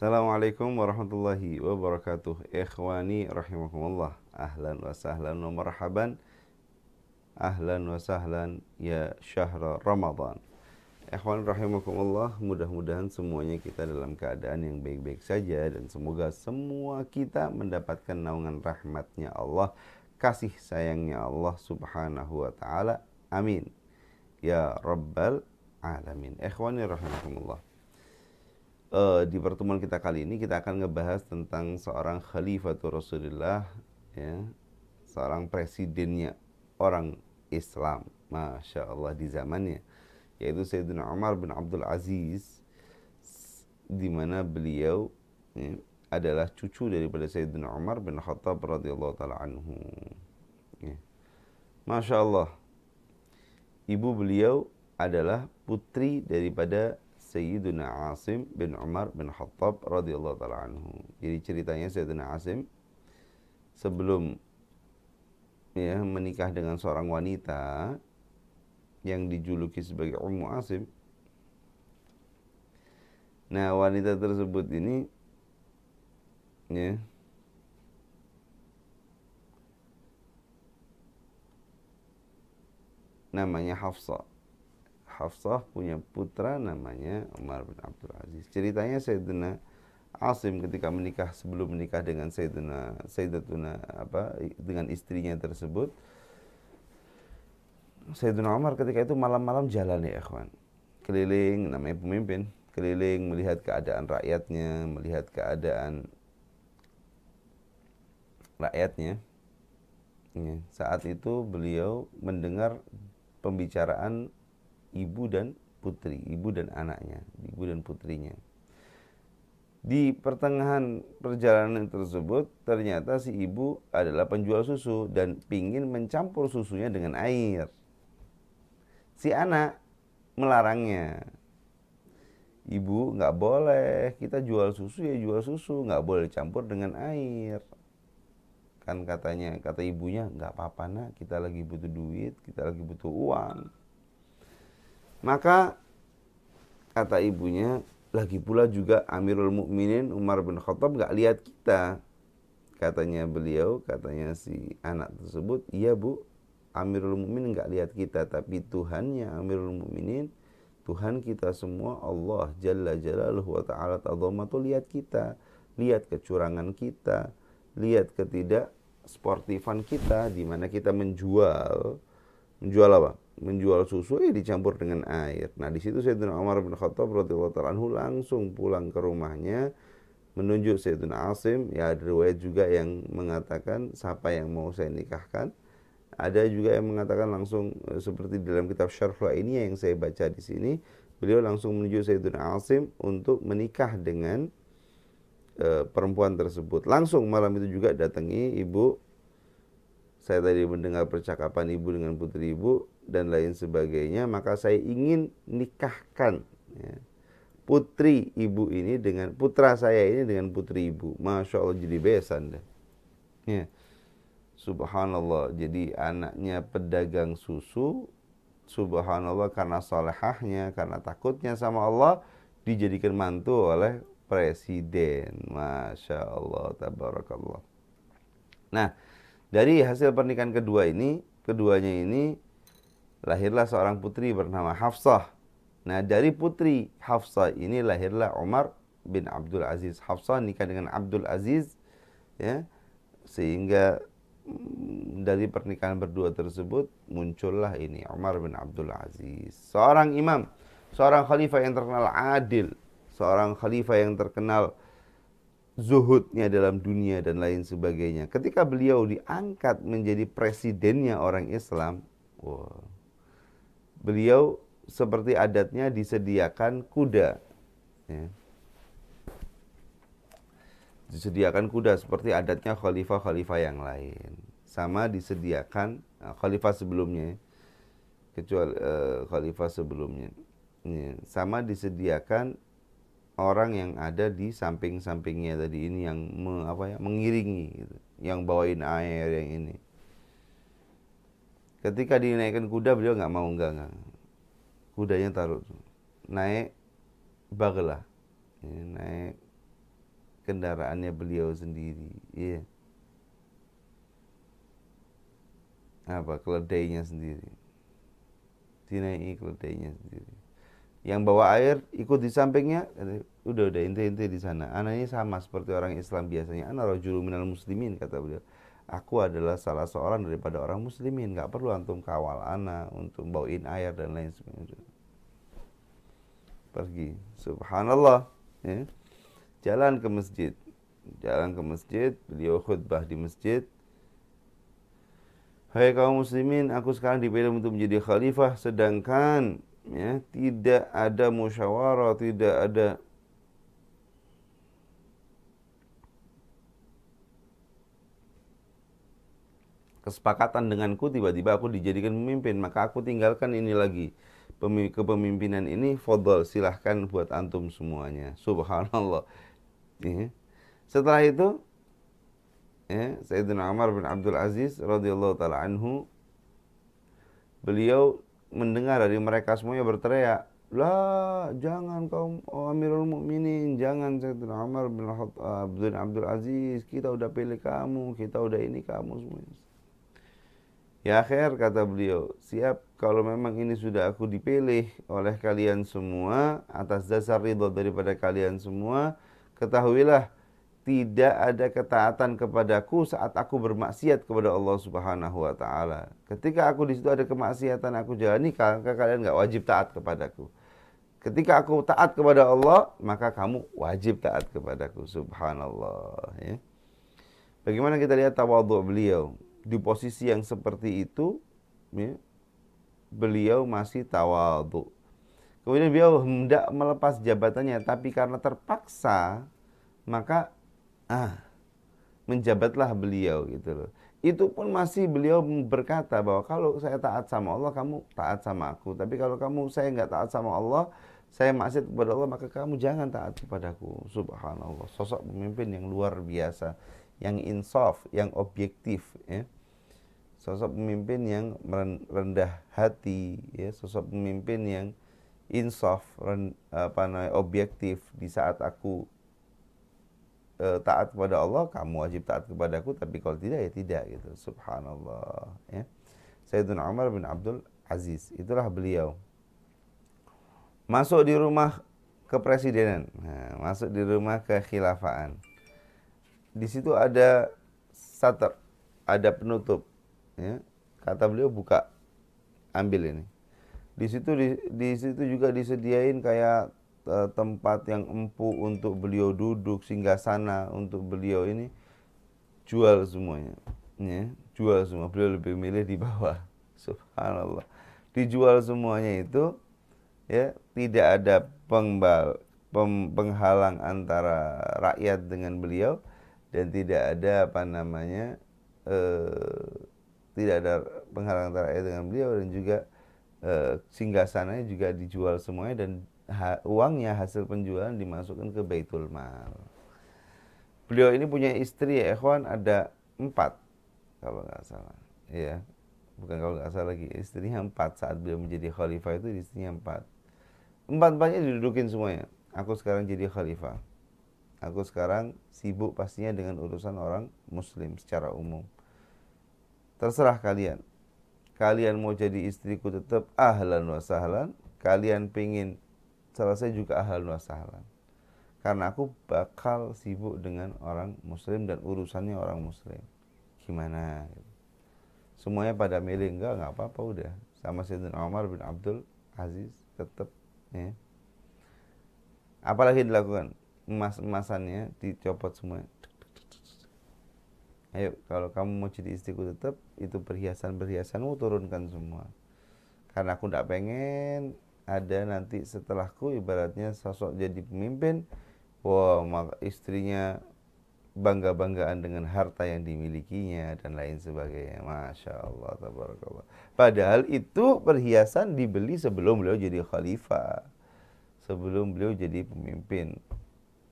Assalamualaikum warahmatullahi wabarakatuh. Ikhwani rahimakumullah. Ahlan wa sahlan wa marhaban. Ahlan wa sahlan ya syahra Ramadan. Ikhwan rahimakumullah, mudah-mudahan semuanya kita dalam keadaan yang baik-baik saja dan semoga semua kita mendapatkan naungan rahmatnya Allah, kasih sayangnya Allah subhanahu wa ta'ala. Amin ya rabbal alamin. Ikhwani rahimakumullah. Di pertemuan kita kali ini kita akan ngebahas tentang seorang khalifatul Rasulullah, ya, seorang presidennya orang Islam, masya Allah, di zamannya, yaitu Sayyidina Umar bin Abdul Aziz, di mana beliau, ya, adalah cucu daripada Sayyidina Umar bin Khattab radhiyallahu taala anhu. Ya. Masya Allah, ibu beliau adalah putri daripada Sayyidina Asim bin Umar bin Khattab radhiyallahu taala anhu. Jadi ceritanya Sayyidina Asim sebelum, ya, menikah dengan seorang wanita yang dijuluki sebagai Ummu Asim. Nah, wanita tersebut ini, ya, namanya Hafsah. Hafsah punya putra namanya Umar bin Abdul Aziz. Ceritanya Sayyidina Asim ketika menikah, sebelum menikah dengan dengan istrinya tersebut, Sayyidina Umar ketika itu malam-malam jalan, ya ikhwan, keliling, namanya pemimpin, keliling melihat keadaan rakyatnya, melihat keadaan rakyatnya. Ya, saat itu beliau mendengar pembicaraan ibu dan putri, ibu dan anaknya, ibu dan putrinya. Di pertengahan perjalanan tersebut, ternyata si ibu adalah penjual susu dan pingin mencampur susunya dengan air. Si anak melarangnya. Ibu, nggak boleh, kita jual susu ya jual susu, nggak boleh campur dengan air. Kan katanya, kata ibunya, nggak apa-apa nak, kita lagi butuh duit, kita lagi butuh uang. Maka kata ibunya, lagi pula juga Amirul Mukminin Umar bin Khattab gak lihat kita. Katanya beliau, katanya si anak tersebut, iya bu, Amirul Mukminin gak lihat kita, tapi Tuhannya Amirul Mukminin, Tuhan kita semua, Allah Jalla Jalaluhu wa ta'ala ta'zamatu, lihat kita, lihat kecurangan kita, lihat ketidak sportifan kita, di mana kita menjual apa? Menjual susu dicampur dengan air. Nah, di situ Sayyidina Umar bin Khattab radhiyallahu ta'ala anhu langsung pulang ke rumahnya, menunjuk Sayyidina Asim. Ya, ada riwayat juga yang mengatakan siapa yang mau saya nikahkan. Ada juga yang mengatakan langsung seperti di dalam kitab Syarh ini yang saya baca di sini, beliau langsung menunjuk Sayyidina Asim untuk menikah dengan perempuan tersebut. Langsung malam itu juga datangi ibu. Saya tadi mendengar percakapan ibu dengan putri ibu dan lain sebagainya, maka saya ingin nikahkan, ya, putri ibu ini dengan putra saya ini dengan putri ibu. Masya Allah, jadi besan deh. Ya. Subhanallah, jadi anaknya pedagang susu, subhanallah, karena salehahnya, karena takutnya sama Allah, dijadikan mantu oleh presiden. Masya Allah, tabarakallah. Nah, dari hasil pernikahan keduanya ini lahirlah seorang putri bernama Hafsah. Nah, dari putri Hafsah ini lahirlah Umar bin Abdul Aziz. Hafsah nikah dengan Abdul Aziz, ya, sehingga dari pernikahan berdua tersebut muncullah ini Umar bin Abdul Aziz, seorang imam, seorang khalifah yang terkenal adil, seorang khalifah yang terkenal zuhudnya dalam dunia dan lain sebagainya. Ketika beliau diangkat menjadi presidennya orang Islam, wow, beliau seperti adatnya disediakan kuda, ya. Disediakan kuda seperti adatnya khalifah-khalifah yang lain. Sama disediakan khalifah sebelumnya, kecuali khalifah sebelumnya, ya. Sama disediakan orang yang ada di samping-sampingnya tadi ini yang mengiringi gitu, yang bawain air yang ini. Ketika dinaikkan kuda beliau nggak mau, enggak. Kudanya taruh, naik baglah, ya, naik kendaraannya beliau sendiri. Iya. Apa? Keledainya sendiri. Dinaiki keledainya sendiri. Yang bawa air ikut di sampingnya, udah inti di sana. Ana ini sama seperti orang Islam biasanya. Ana rajulun minal muslimin, kata beliau. Aku adalah salah seorang daripada orang muslimin. Gak perlu antum kawal ana untuk bawain air dan lain sebagainya. Pergi, subhanallah, ya. Jalan ke masjid. Beliau khutbah di masjid. Hai kaum muslimin, aku sekarang dipilih untuk menjadi khalifah, sedangkan ya tidak ada musyawarah, tidak ada kesepakatan denganku, tiba-tiba aku dijadikan pemimpin, maka aku tinggalkan ini lagi. Kepemimpinan ini fadhol, silahkan buat antum semuanya. Subhanallah. Ya. Setelah itu, ya, Sayyidina Umar bin Abdul Aziz radhiyallahu taala anhu, beliau mendengar dari mereka semuanya berteriak, "La, jangan kaum Amirul Mukminin, jangan Sayyidina Umar bin Abdul Aziz, kita udah pilih kamu, kita udah ini kamu semuanya." Ya akhir, kata beliau, siap kalau memang ini sudah aku dipilih oleh kalian semua atas dasar ridho daripada kalian semua, ketahuilah tidak ada ketaatan kepadaku saat aku bermaksiat kepada Allah Subhanahu wa taala. Ketika aku di situ ada kemaksiatan aku jalani, maka kalian enggak wajib taat kepadaku. Ketika aku taat kepada Allah, maka kamu wajib taat kepadaku. Subhanallah, ya. Bagaimana kita lihat tawadhu beliau di posisi yang seperti itu, ya, beliau masih tawadhu. Kemudian beliau hendak melepas jabatannya, tapi karena terpaksa, maka menjabatlah beliau gitu loh. Itu pun masih beliau berkata bahwa kalau saya taat sama Allah, kamu taat sama aku. Tapi kalau saya nggak taat sama Allah, saya maksiat kepada Allah, maka kamu jangan taat kepadaku. Subhanallah, sosok pemimpin yang luar biasa, yang insaf, yang objektif, ya. Sosok pemimpin yang rendah hati, ya. Sosok pemimpin yang insaf, objektif. Di saat aku taat kepada Allah, kamu wajib taat kepadaku, tapi kalau tidak ya tidak, gitu. Subhanallah, ya. Sayyidina Umar bin Abdul Aziz, itulah beliau. Masuk di rumah kepresidenan, masuk di rumah kekhilafaan. Di situ ada satar, ada penutup, ya. Kata beliau, buka, ambil ini. Di situ juga disediain kayak tempat yang empuk untuk beliau duduk, singgasana untuk beliau ini, jual semuanya, ya. Jual semua, beliau lebih milih di bawah. Subhanallah, dijual semuanya itu, ya. Tidak ada penghalang antara rakyat dengan beliau, dan tidak ada tidak ada penghalang antara rakyat dengan beliau, dan juga singgasananya juga dijual semuanya, dan uangnya hasil penjualan dimasukkan ke Baitul Mal. Beliau ini punya istri, ya ikhwan, ada 4 kalau nggak salah, ya. Bukan kalau nggak salah lagi, istrinya 4 saat beliau menjadi khalifah itu, istrinya 4. 4-empatnya didudukin semuanya. Aku sekarang jadi khalifah. Aku sekarang sibuk pastinya dengan urusan orang muslim secara umum. Terserah kalian. Kalian mau jadi istriku tetap, ahlan wa sahlan. Kalian pingin selesai juga, ahlan wa sahlan. Karena aku bakal sibuk dengan orang muslim dan urusannya orang muslim. Gimana? Semuanya pada milih, enggak apa-apa, udah. Sama Sayyidina Umar bin Abdul Aziz tetap, ya. Apalagi dilakukan? Emas-emasannya dicopot semua. Ayo, kalau kamu mau jadi istriku tetap, itu perhiasan-perhiasanmu turunkan semua. Karena aku tidak pengen ada nanti setelahku ibaratnya sosok jadi pemimpin, wah, maka istrinya bangga-banggaan dengan harta yang dimilikinya dan lain sebagainya. Masya Allah, tabarakallah. Padahal itu perhiasan dibeli sebelum beliau jadi khalifah, sebelum beliau jadi pemimpin,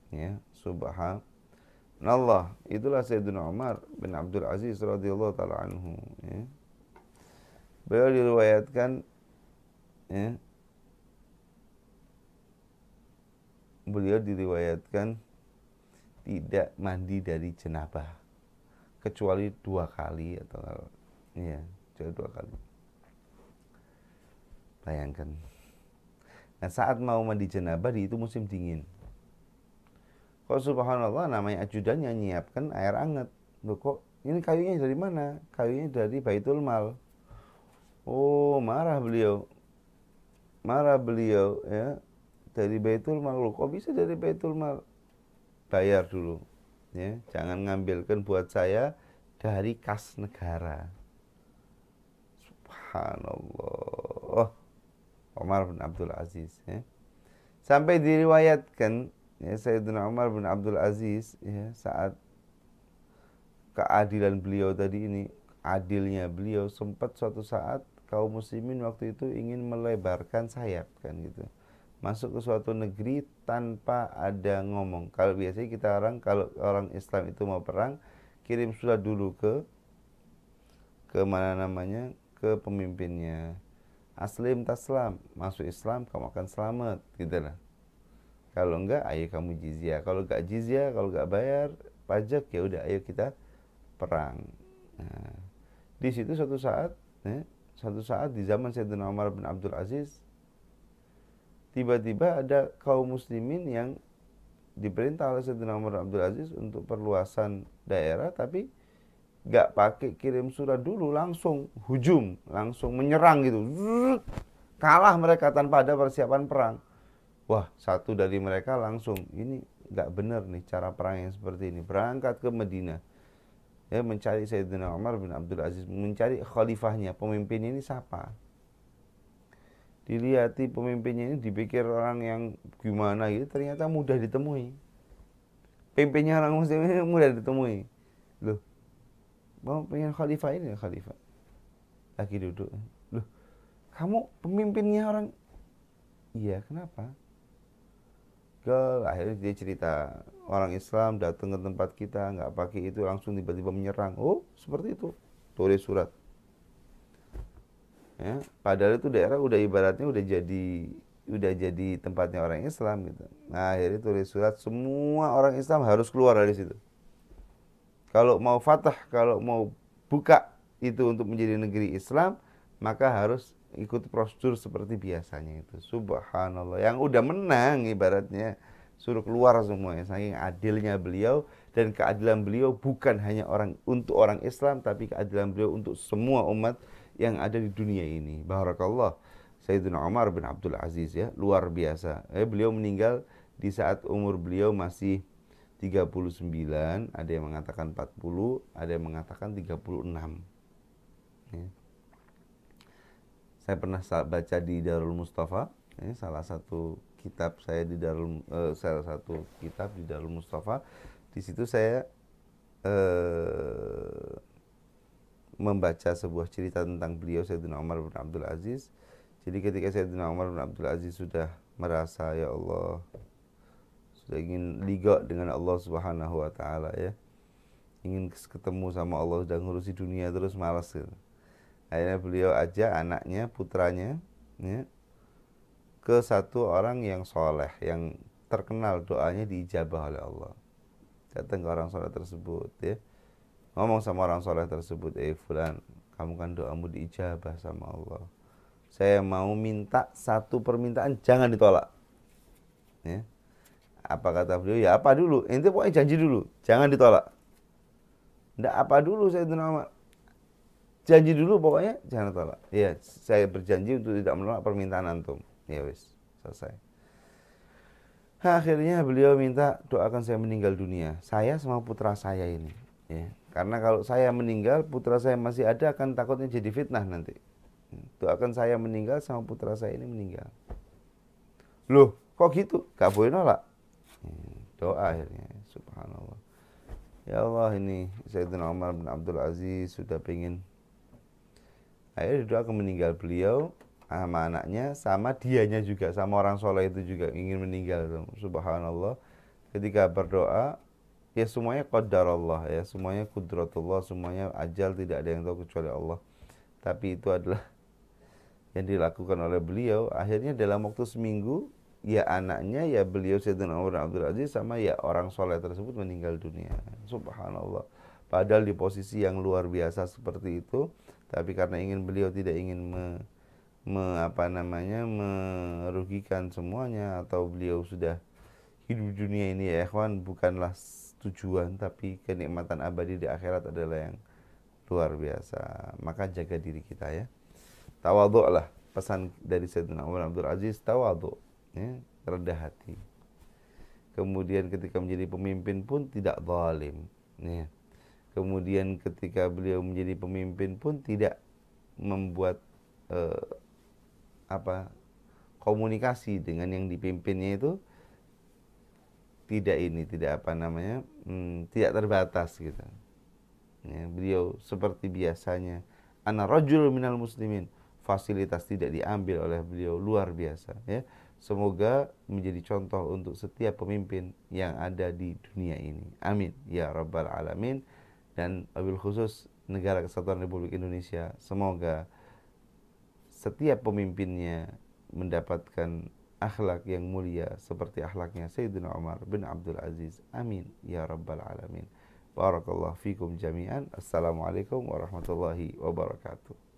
ya. Subhanallah. Itulah Sayyidina Umar bin Abdul Aziz radhiyallahu taala anhu, ya. Beliau diriwayatkan, ya, beliau diriwayatkan tidak mandi dari jenabah kecuali 2 kali atau iya, kecuali 2 kali. Bayangkan. Nah, saat mau mandi jenabah itu musim dingin. Kok subhanallah namanya ajudan yang nyiapkan air hangat. Loh kok ini kayunya dari mana? Kayunya dari Baitul Mal. Oh, marah beliau ya, dari Baitul Mal. Loh, kok bisa dari Baitul Mal? Bayar dulu ya, jangan ngambilkan buat saya dari kas negara. Subhanallah. Umar bin Abdul Aziz ya. Sampai diriwayatkan ya, Sayyidina Umar bin Abdul Aziz ya, saat keadilan beliau tadi ini, adilnya beliau, sempat suatu saat kaum muslimin waktu itu ingin melebarkan sayap kan gitu, masuk ke suatu negeri tanpa ada ngomong. Kalau biasanya kita kalau orang Islam itu mau perang, kirim surat dulu ke mana namanya, ke pemimpinnya, aslim taslam, masuk Islam kamu akan selamat gitu lah. Kalau enggak, ayo kamu jizyah. Kalau enggak jizyah, kalau enggak bayar pajak, ya udah ayo kita perang. Nah, di situ suatu saat di zaman Sayyidina Umar bin Abdul Aziz, tiba-tiba ada kaum muslimin yang diperintah oleh Sayyidina Umar bin Abdul Aziz untuk perluasan daerah, tapi nggak pakai kirim surat dulu, langsung hujum, langsung menyerang gitu. Kalah mereka tanpa ada persiapan perang. Wah, satu dari mereka langsung, ini nggak benar nih cara perang yang seperti ini. Berangkat ke Madinah ya, mencari Sayyidina Umar bin Abdul Aziz, mencari khalifahnya, pemimpin ini siapa. Dilihati pemimpinnya ini, dipikir orang yang gimana gitu, ternyata mudah ditemui. Pimpinnya orang muslim ini mudah ditemui. Loh, mau pengen khalifah ini, khalifah lagi duduk. Loh, kamu pemimpinnya orang? Iya, kenapa? Akhirnya dia cerita, orang Islam datang ke tempat kita nggak pakai itu, langsung tiba-tiba menyerang. Oh, seperti itu, tulis surat ya, padahal itu daerah udah ibaratnya udah jadi tempatnya orang Islam gitu. Nah, akhirnya tulis surat, semua orang Islam harus keluar dari situ. Kalau mau fatah, kalau mau buka itu untuk menjadi negeri Islam, maka harus ikut prosedur seperti biasanya itu. Subhanallah, yang udah menang ibaratnya suruh keluar semuanya, saking adilnya beliau. Dan keadilan beliau bukan hanya untuk orang Islam, tapi keadilan beliau untuk semua umat yang ada di dunia ini. Barakallah. Sayyidina Umar bin Abdul Aziz ya, luar biasa. Beliau meninggal di saat umur beliau masih 39, ada yang mengatakan 40, ada yang mengatakan 36 ya. Saya pernah baca di Darul Mustafa, salah satu kitab saya di salah satu kitab di Darul Mustafa. Di situ saya membaca sebuah cerita tentang beliau, Sayyidina Umar bin Abdul Aziz. Jadi ketika Sayyidina Umar bin Abdul Aziz sudah merasa, ya Allah, sudah ingin liga dengan Allah Subhanahu wa taala ya, ingin ketemu sama Allah, sudah ngurusi dunia terus malas gitu. Akhirnya beliau ajak anaknya, putranya ya, ke satu orang yang soleh, yang terkenal doanya diijabah oleh Allah. Datang ke orang soleh tersebut ya, ngomong sama orang soleh tersebut, fulan, kamu kan doamu diijabah sama Allah, saya mau minta satu permintaan, jangan ditolak ya. Apa kata beliau? Ya apa dulu, ente pokoknya janji dulu, jangan ditolak. Nggak apa dulu, saya itu nama janji dulu, pokoknya jangan tolak. Ya, saya berjanji untuk tidak menolak permintaan antum. Ya wis, selesai. Akhirnya beliau minta, doakan saya meninggal dunia, saya sama putra saya ini ya. Karena kalau saya meninggal, putra saya masih ada, akan takutnya jadi fitnah nanti. Doakan saya meninggal sama putra saya ini meninggal. Loh, kok gitu? Gak boleh nolak. Doa akhirnya, subhanallah. Ya Allah, ini Sayyidina Umar bin Abdul Aziz sudah pengen, akhirnya doa meninggal beliau sama anaknya, sama dianya juga, sama orang soleh itu juga ingin meninggal. Subhanallah, ketika berdoa, ya semuanya qadar Allah ya, semuanya kudratullah, semuanya ajal, tidak ada yang tahu kecuali Allah. Tapi itu adalah yang dilakukan oleh beliau. Akhirnya dalam waktu seminggu ya anaknya, ya beliau Sayyidina Umar bin Abdul Aziz, sama ya orang soleh tersebut meninggal dunia. Subhanallah. Padahal di posisi yang luar biasa seperti itu, tapi karena beliau tidak ingin merugikan semuanya, atau beliau sudah hidup dunia ini ya ikhwan bukanlah tujuan, tapi kenikmatan abadi di akhirat adalah yang luar biasa. Maka jaga diri kita ya. Tawadhu'lah, pesan dari Sayyidina Umar Abdul Aziz, tawadhu, ya, rendah hati. Kemudian ketika menjadi pemimpin pun tidak zalim, ya. Kemudian ketika beliau menjadi pemimpin pun tidak membuat komunikasi dengan yang dipimpinnya itu tidak terbatas gitu. Ya, beliau seperti biasanya, ana rajul minal muslimin, fasilitas tidak diambil oleh beliau, luar biasa ya. Semoga menjadi contoh untuk setiap pemimpin yang ada di dunia ini. Amin ya rabbal alamin. Dan wabil khusus negara Kesatuan Republik Indonesia, semoga setiap pemimpinnya mendapatkan akhlak yang mulia seperti akhlaknya Sayyidina Umar bin Abdul Aziz. Amin ya rabbal alamin. Barakallahu fikum jami'an. Assalamualaikum warahmatullahi wabarakatuh.